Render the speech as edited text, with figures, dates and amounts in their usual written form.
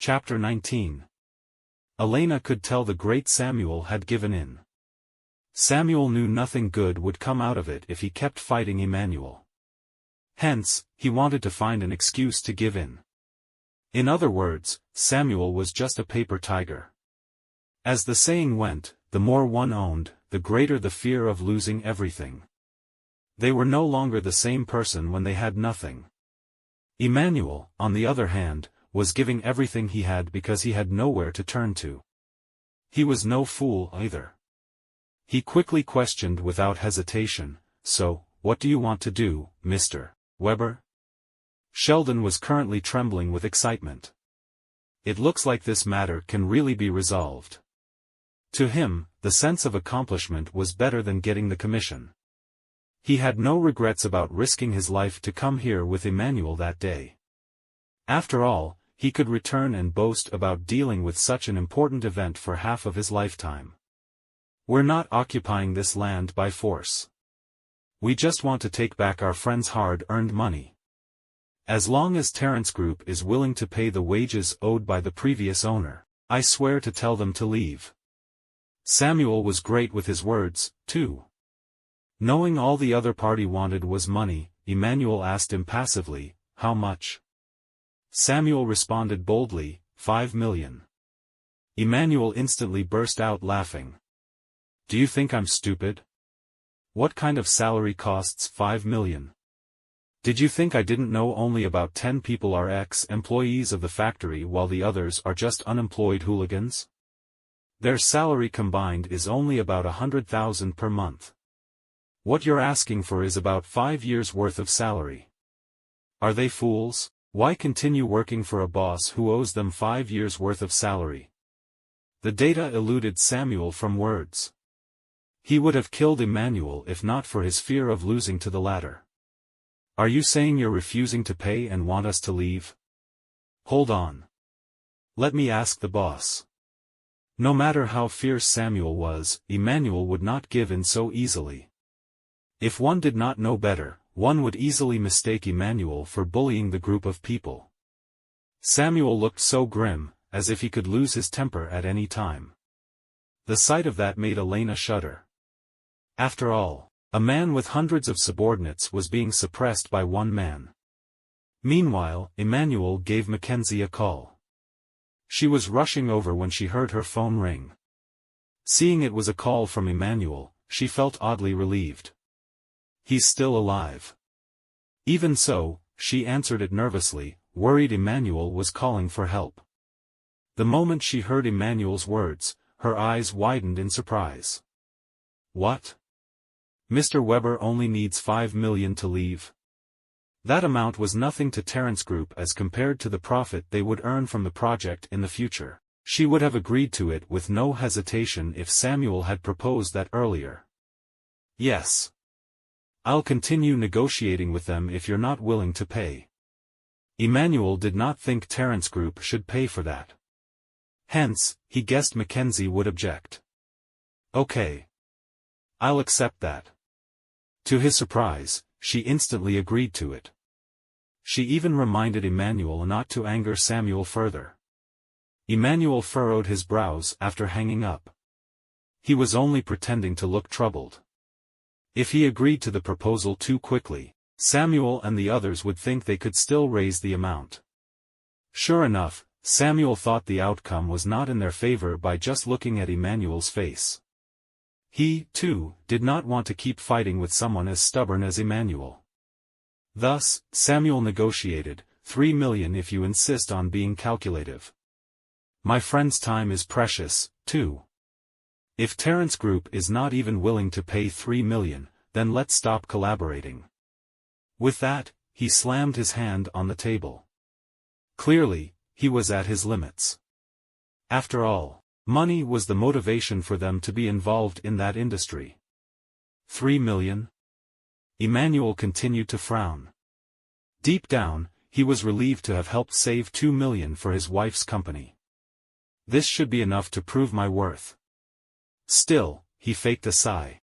Chapter 19. Elena could tell the great Samuel had given in. Samuel knew nothing good would come out of it if he kept fighting Emmanuel. Hence, he wanted to find an excuse to give in. In other words, Samuel was just a paper tiger. As the saying went, the more one owned, the greater the fear of losing everything. They were no longer the same person when they had nothing. Emmanuel, on the other hand, was giving everything he had because he had nowhere to turn to. He was no fool either. He quickly questioned without hesitation, "So, what do you want to do, Mr. Weber?" Sheldon was currently trembling with excitement. It looks like this matter can really be resolved. To him, the sense of accomplishment was better than getting the commission. He had no regrets about risking his life to come here with Emmanuel that day. After all, he could return and boast about dealing with such an important event for half of his lifetime. "We're not occupying this land by force. We just want to take back our friend's hard-earned money. As long as Terrence Group is willing to pay the wages owed by the previous owner, I swear to tell them to leave." Samuel was great with his words, too. Knowing all the other party wanted was money, Emmanuel asked impassively, "How much?" Samuel responded boldly, 5 million. Emmanuel instantly burst out laughing. "Do you think I'm stupid? What kind of salary costs 5 million? Did you think I didn't know only about 10 people are ex-employees of the factory while the others are just unemployed hooligans? Their salary combined is only about 100,000 per month. What you're asking for is about 5 years' worth of salary. Are they fools? Why continue working for a boss who owes them 5 years' worth of salary?" The data eluded Samuel from words. He would have killed Emmanuel if not for his fear of losing to the latter. "Are you saying you're refusing to pay and want us to leave?" "Hold on. Let me ask the boss." No matter how fierce Samuel was, Emmanuel would not give in so easily. If one did not know better, one would easily mistake Emmanuel for bullying the group of people. Samuel looked so grim, as if he could lose his temper at any time. The sight of that made Elena shudder. After all, a man with hundreds of subordinates was being suppressed by one man. Meanwhile, Emmanuel gave Mackenzie a call. She was rushing over when she heard her phone ring. Seeing it was a call from Emmanuel, she felt oddly relieved. He's still alive. Even so, she answered it nervously, worried Emmanuel was calling for help. The moment she heard Emmanuel's words, her eyes widened in surprise. "What? Mr. Weber only needs 5 million to leave?" That amount was nothing to Terrence Group as compared to the profit they would earn from the project in the future. She would have agreed to it with no hesitation if Samuel had proposed that earlier. "Yes. I'll continue negotiating with them if you're not willing to pay." Emmanuel did not think Terrence Group should pay for that. Hence, he guessed Mackenzie would object. "Okay. I'll accept that." To his surprise, she instantly agreed to it. She even reminded Emmanuel not to anger Samuel further. Emmanuel furrowed his brows after hanging up. He was only pretending to look troubled. If he agreed to the proposal too quickly, Samuel and the others would think they could still raise the amount. Sure enough, Samuel thought the outcome was not in their favor by just looking at Emmanuel's face. He, too, did not want to keep fighting with someone as stubborn as Emmanuel. Thus, Samuel negotiated, 3 million if you insist on being calculative. My friend's time is precious, too. If Terrence Group is not even willing to pay 3 million, then let's stop collaborating. With that, he slammed his hand on the table. Clearly, he was at his limits. After all, money was the motivation for them to be involved in that industry. 3 million? Emmanuel continued to frown. Deep down, he was relieved to have helped save 2 million for his wife's company. This should be enough to prove my worth. Still, he faked a sigh.